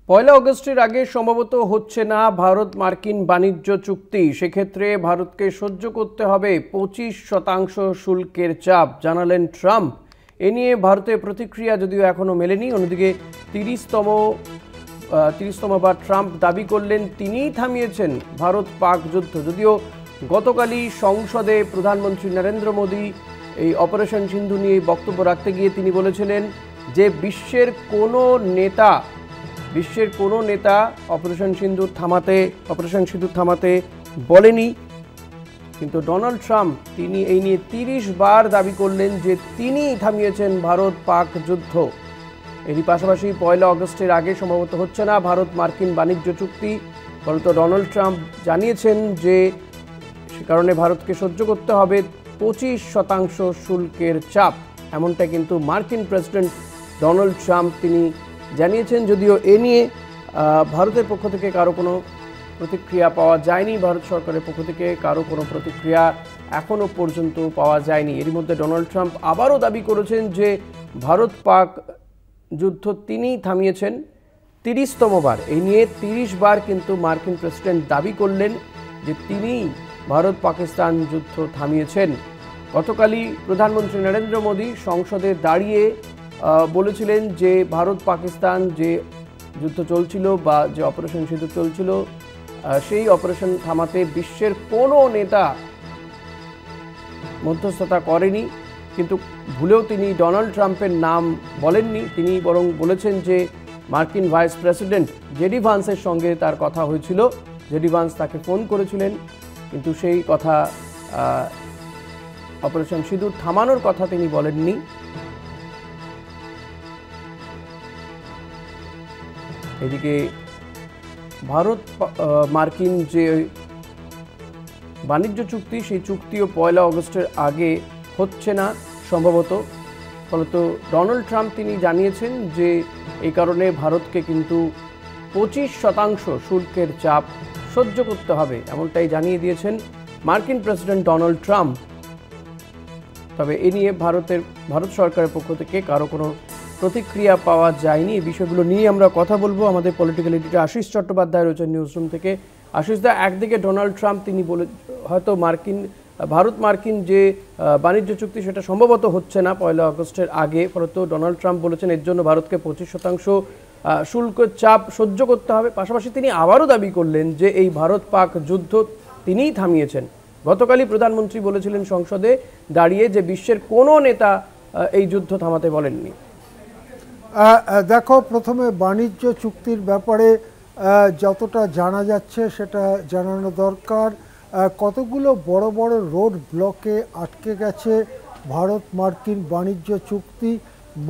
পয়লা আগস্টের আগে সম্ভবত হচ্ছে না ভারত মার্কিন বাণিজ্য চুক্তি। সেক্ষেত্রে ভারতকে সহ্য করতে হবে 25% শুল্কের চাপ, জানালেন ট্রাম্প। এ নিয়ে ভারতের প্রতিক্রিয়া যদিও এখনও মেলেনি। অন্যদিকে 30তম বার ট্রাম্প দাবি করলেন তিনিই থামিয়েছেন ভারত পাক যুদ্ধ। যদিও গতকালই সংসদে প্রধানমন্ত্রী নরেন্দ্র মোদী এই অপারেশন সিন্ধু নিয়ে বক্তব্য রাখতে গিয়ে তিনি বলেছিলেন যে বিশ্বের কোনো নেতা অপারেশন সিঁদুর থামাতে বলেনি। কিন্তু ডোনাল্ড ট্রাম্প তিনি এই নিয়ে 30 বার দাবি করলেন যে তিনিই থামিয়েছেন ভারত পাক যুদ্ধ। এরই পাশাপাশি পয়লা আগস্টের আগে সম্ভবত হচ্ছে না ভারত মার্কিন বাণিজ্য চুক্তি। ফলত ডোনাল্ড ট্রাম্প জানিয়েছেন যে সে কারণে ভারতকে সহ্য করতে হবে 25% শুল্কের চাপ। এমনটা কিন্তু মার্কিন প্রেসিডেন্ট ডোনাল্ড ট্রাম্প তিনি জানিয়েছেন। যদিও এ নিয়ে ভারতের পক্ষ থেকে কারো কোনো প্রতিক্রিয়া পাওয়া যায়নি। ভারত সরকারের পক্ষ থেকে কারো কোনো প্রতিক্রিয়া এখনও পর্যন্ত পাওয়া যায়নি। এরই মধ্যে ডোনাল্ড ট্রাম্প আবারও দাবি করেছেন যে ভারত পাক যুদ্ধ তিনিই থামিয়েছেন 30তম বার। এই নিয়ে 30 বার কিন্তু মার্কিন প্রেসিডেন্ট দাবি করলেন যে তিনিই ভারত পাকিস্তান যুদ্ধ থামিয়েছেন। গতকালই প্রধানমন্ত্রী নরেন্দ্র মোদী সংসদে দাঁড়িয়ে বলেছিলেন যে ভারত পাকিস্তান যে যুদ্ধ চলছিল বা যে অপারেশন সিঁদুর চলছিল সেই অপারেশন থামাতে বিশ্বের কোনো নেতা মধ্যস্থতা করেনি। কিন্তু ভুলেও তিনি ডোনাল্ড ট্রাম্পের নাম বলেননি। তিনি বরং বলেছেন যে মার্কিন ভাইস প্রেসিডেন্ট জেডি ভান্সের সঙ্গে তার কথা হয়েছিল, জেডি ভান্স তাকে ফোন করেছিলেন, কিন্তু সেই কথা অপারেশন সিঁদুর থামানোর কথা তিনি বলেননি। এদিকে ভারত মার্কিন যে বাণিজ্য চুক্তি সেই চুক্তিও পয়লা আগস্টের আগে হচ্ছে না সম্ভবত। ফলত ডোনাল্ড ট্রাম্প তিনি জানিয়েছেন যে এই কারণে ভারতকে কিন্তু 25% শুল্কের চাপ সহ্য করতে হবে, এমনটাই জানিয়ে দিয়েছেন মার্কিন প্রেসিডেন্ট ডোনাল্ড ট্রাম্প। তবে এ নিয়ে ভারত সরকারের পক্ষ থেকে কারো কোনো প্রতিক্রিয়া পাওয়া যায়নি। এই বিষয়গুলো নিয়ে আমরা কথা বলবো। আমাদের পলিটিক্যাল এডিটর আশিস চট্টোপাধ্যায় রয়েছেন নিউজরুম থেকে। আশিসদা, একদিকে ডোনাল্ড ট্রাম্প তিনি হয়তো ভারত মার্কিন যে বাণিজ্য চুক্তি সেটা সম্ভবত হচ্ছে না পয়লা আগস্টের আগে, ফলত ডোনাল্ড ট্রাম্প বলেছেন এর জন্য ভারতকে 25% শুল্ক চাপ সহ্য করতে হবে। পাশাপাশি তিনি আবারও দাবি করলেন যে এই ভারত পাক যুদ্ধ তিনিই থামিয়েছেন। গতকালই প্রধানমন্ত্রী বলেছিলেন সংসদে দাঁড়িয়ে যে বিশ্বের কোনো নেতা এই যুদ্ধ থামাতে বলেননি। দেখো, প্রথমে বাণিজ্য চুক্তির ব্যাপারে যতটা জানা যাচ্ছে সেটা জানানো দরকার। কতগুলো বড় বড় রোড ব্লকে আটকে গেছে ভারত মার্কিন বাণিজ্য চুক্তি।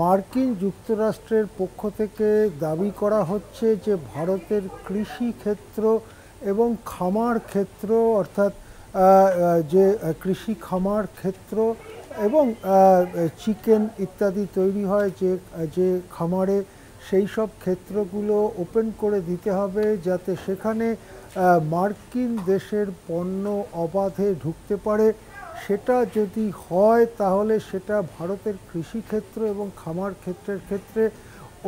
মার্কিন যুক্তরাষ্ট্রের পক্ষ থেকে দাবি করা হচ্ছে যে ভারতের কৃষি ক্ষেত্র এবং খামার ক্ষেত্র, অর্থাৎ যে কৃষি খামার ক্ষেত্র এবং চিকেন ইত্যাদি তৈরি হয় যে খামারে, সেই সব ক্ষেত্রগুলো ওপেন করে দিতে হবে যাতে সেখানে মার্কিন দেশের পণ্য অবাধে ঢুকতে পারে। সেটা যদি হয় তাহলে সেটা ভারতের কৃষিক্ষেত্র এবং খামার ক্ষেত্রের ক্ষেত্রে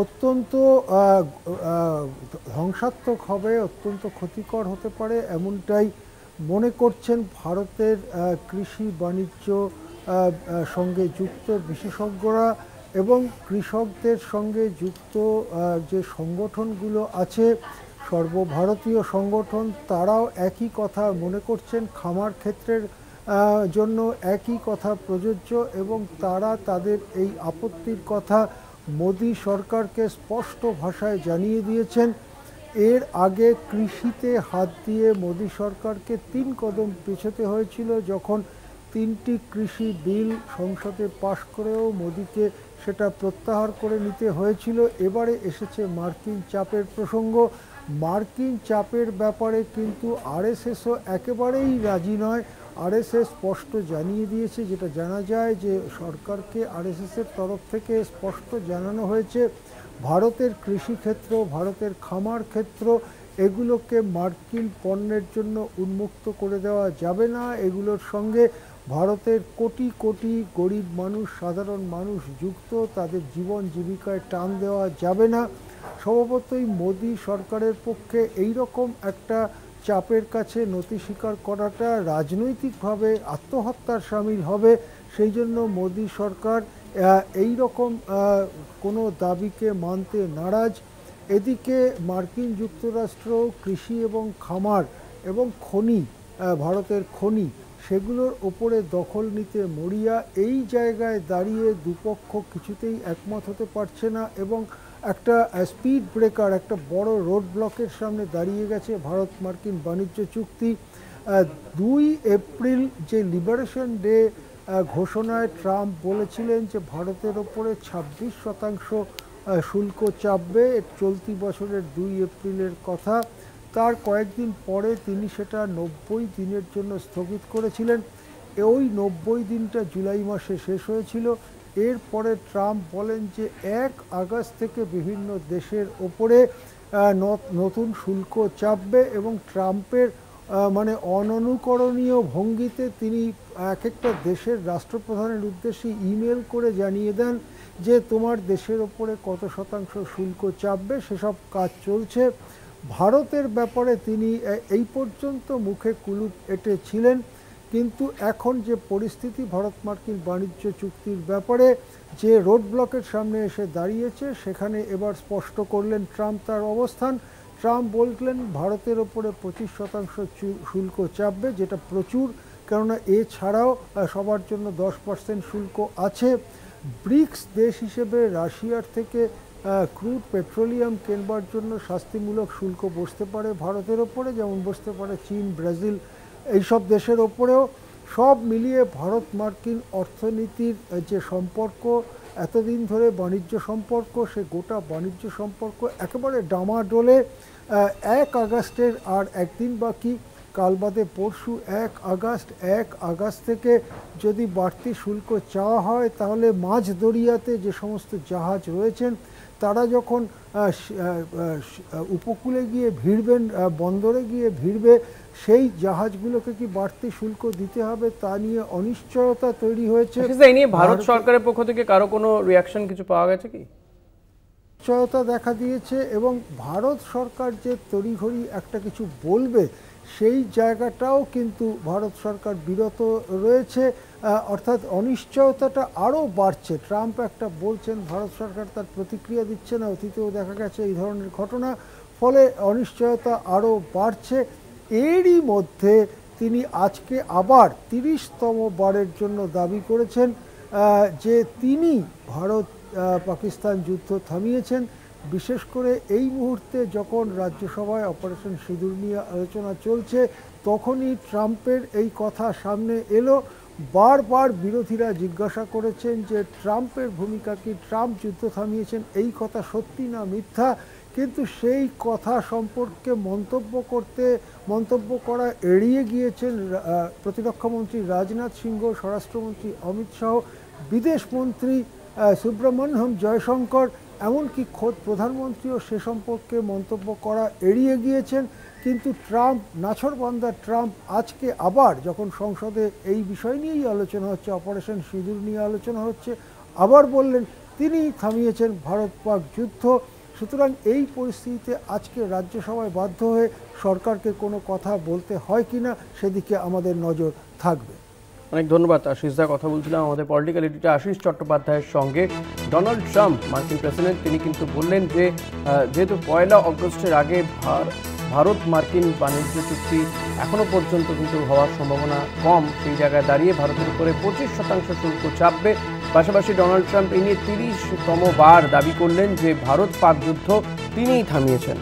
অত্যন্ত ধ্বংসাত্মক হবে, অত্যন্ত ক্ষতিকর হতে পারে, এমনটাই মনে করছেন ভারতের কৃষি বাণিজ্য সঙ্গে যুক্ত বিশেষজ্ঞরা এবং কৃষকদের সঙ্গে যুক্ত যে সংগঠনগুলো আছে, সর্বভারতীয় সংগঠন, তারাও একই কথা মনে করছেন। খামার ক্ষেত্রের জন্য একই কথা প্রযোজ্য এবং তারা তাদের এই আপত্তির কথা মোদী সরকারকে স্পষ্ট ভাষায় জানিয়ে দিয়েছেন। এর আগে কৃষিতে হাত দিয়ে মোদী সরকারকে 3 কদম পেছোতে হয়েছিল, যখন 3টি কৃষি বিল সংসদে পাশ করেও মোদীকে সেটা প্রত্যাহার করে নিতে হয়েছিল। এবারে এসেছে মার্কিন চাপের প্রসঙ্গ। মার্কিন চাপের ব্যাপারে কিন্তু আরএসএসও একেবারেই রাজি নয়। আরএসএস স্পষ্ট জানিয়ে দিয়েছে, যেটা জানা যায় যে সরকারকে আরএসএসের তরফ থেকে স্পষ্ট জানানো হয়েছে ভারতের কৃষিক্ষেত্র, ভারতের খামার ক্ষেত্র, এগুলোকে মার্কিন পণ্যের জন্য উন্মুক্ত করে দেওয়া যাবে না। এগুলোর সঙ্গে ভারতের কোটি কোটি গরিব মানুষ, সাধারণ মানুষ যুক্ত, তাদের জীবন জীবিকায় টান দেওয়া যাবে না। স্বভাবতই মোদী সরকারের পক্ষে এই রকম একটা চাপের কাছে নতি স্বীকার করাটা রাজনৈতিকভাবে আত্মহত্যার শামিল হবে। সেই জন্য মোদী সরকার এই রকম কোনো দাবিকে মানতে নারাজ। এদিকে মার্কিন যুক্তরাষ্ট্র কৃষি এবং খামার এবং খনি, ভারতের খনি, সেগুলোর ওপরে দখল নিতে মরিয়া। এই জায়গায় দাঁড়িয়ে দুপক্ষ কিছুতেই একমত হতে পারছে না এবং একটা স্পিড ব্রেকার, একটা বড় রোড ব্লকের সামনে দাঁড়িয়ে গেছে ভারত মার্কিন বাণিজ্য চুক্তি। 2 এপ্রিল যে লিবারেশন ডে ঘোষণায় ট্রাম্প বলেছিলেন যে ভারতের ওপরে 26% শুল্ক চাপবে, চলতি বছরের 2 এপ্রিলের কথা। তার কয়েকদিন পরে তিনি সেটা 90 দিনের জন্য স্থগিত করেছিলেন। ওই 90 দিনটা জুলাই মাসে শেষ হয়েছিল। এরপরে ট্রাম্প বলেন যে 1 আগস্ট থেকে বিভিন্ন দেশের ওপরে নতুন শুল্ক চাপবে এবং ট্রাম্পের মানে অননুকরণীয় ভঙ্গিতে তিনি এক একটা দেশের রাষ্ট্রপ্রধানের উদ্দেশ্যে ইমেল করে জানিয়ে দেন যে তোমার দেশের ওপরে কত শতাংশ শুল্ক চাপবে, সেসব কাজ চলছে। ভারতের ব্যাপারে তিনি এই পর্যন্ত মুখে কুলুপ এঁটেছিলেন, কিন্তু এখন যে পরিস্থিতি ভারত মার্কিন বাণিজ্য চুক্তির ব্যাপারে যে রোড ব্লকের সামনে এসে দাঁড়িয়েছে, সেখানে এবার স্পষ্ট করলেন ট্রাম্প তার অবস্থান। ট্রাম্প বললেন ভারতের ওপরে 25% শুল্ক চাপবে, যেটা প্রচুর, কেননা এছাড়াও সবার জন্য 10% শুল্ক আছে। ব্রিক্স দেশ হিসেবে রাশিয়ার থেকে ক্রুড পেট্রোলিয়াম কেনবার জন্য শাস্তিমূলক শুল্ক বসতে পারে ভারতের ওপরে, যেমন বসতে পারে চীন, ব্রাজিল, এইসব দেশের ওপরেও। সব মিলিয়ে ভারত মার্কিন অর্থনীতির যে সম্পর্ক এতদিন ধরে বাণিজ্য সম্পর্ক, সে গোটা বাণিজ্য সম্পর্ক একেবারে ডামাডোলে। 1 আগস্টের আর একদিন বাকি, কাল বাদে পরশু 1 আগস্ট। 1 আগস্ট থেকে যদি বাড়তি শুল্ক চাওয়া হয় তাহলে মাঝ দরিয়াতে যে সমস্ত জাহাজ রয়েছেন তারা যখন উপকূলে গিয়ে ভিড়বেন, বন্দরে গিয়ে ভিড়বে, সেই জাহাজগুলোকে কি বাড়তি শুল্ক দিতে হবে তা নিয়ে অনিশ্চয়তা তৈরি হয়েছে। এই নিয়ে ভারত সরকারের পক্ষ থেকে কারো কোনো রিয়াকশন কিছু পাওয়া গেছে কি? অনিশ্চয়তা দেখা দিয়েছে এবং ভারত সরকার যে তড়িঘড়ি একটা কিছু বলবে সেই জায়গাটাও কিন্তু ভারত সরকার বিরত রয়েছে, অর্থাৎ অনিশ্চয়তাটা আরও বাড়ছে। ট্রাম্প একটা বলছেন, ভারত সরকার তার প্রতিক্রিয়া দিচ্ছে না। অতীতেও দেখা গেছে এই ধরনের ঘটনা, ফলে অনিশ্চয়তা আরও বাড়ছে। এরই মধ্যে তিনি আজকে আবার 30তম বারের জন্য দাবি করেছেন যে তিনি ভারত পাকিস্তান যুদ্ধ থামিয়েছেন। বিশেষ করে এই মুহূর্তে যখন রাজ্যসভায় অপারেশন সিঁদুর নিয়ে আলোচনা চলছে, তখনই ট্রাম্পের এই কথা সামনে এলো। বারবার বিরোধীরা জিজ্ঞাসা করেছেন যে ট্রাম্পের ভূমিকা কি, ট্রাম্প যুদ্ধ থামিয়েছেন, এই কথা সত্যি না মিথ্যা। কিন্তু সেই কথা সম্পর্কে মন্তব্য করা এড়িয়ে গিয়েছেন প্রতিরক্ষামন্ত্রী রাজনাথ সিংহ, স্বরাষ্ট্রমন্ত্রী অমিত শাহ, বিদেশমন্ত্রী সুব্রমণ্যম জয়শঙ্কর, এমনকি খোদ প্রধানমন্ত্রীও সে সম্পর্কে মন্তব্য করা এড়িয়ে গিয়েছেন। কিন্তু ট্রাম্প, নাছোড়বান্দা ট্রাম্প, আজকে আবার যখন সংসদে এই বিষয় নিয়েই আলোচনা হচ্ছে, অপারেশন সিঁদুর নিয়ে আলোচনা হচ্ছে, আবার বললেন তিনি থামিয়েছেন ভারত পাক যুদ্ধ। সুতরাং এই পরিস্থিতিতে আজকে রাজ্যসভায় বাধ্য হয়ে সরকারকে কোনো কথা বলতে হয় কিনা সেদিকে আমাদের নজর থাকবে। অনেক ধন্যবাদ আশিসদা। কথা বলছিলাম আমাদের পলিটিক্যাল এডিটর আশিস চট্টোপাধ্যায়ের সঙ্গে। ডোনাল্ড ট্রাম্প মার্কিন প্রেসিডেন্ট, তিনি কিন্তু বললেন যে যেহেতু 1 আগস্টের আগে ভারত মার্কিন বাণিজ্য চুক্তি এখনও পর্যন্ত কিন্তু হওয়ার সম্ভাবনা কম, সেই জায়গায় দাঁড়িয়ে ভারতের উপরে 25% শুল্ক চাপবে। পাশাপাশি ডোনাল্ড ট্রাম্প এই নিয়ে 30তম বার দাবি করলেন যে ভারত পাক যুদ্ধ তিনিই থামিয়েছেন।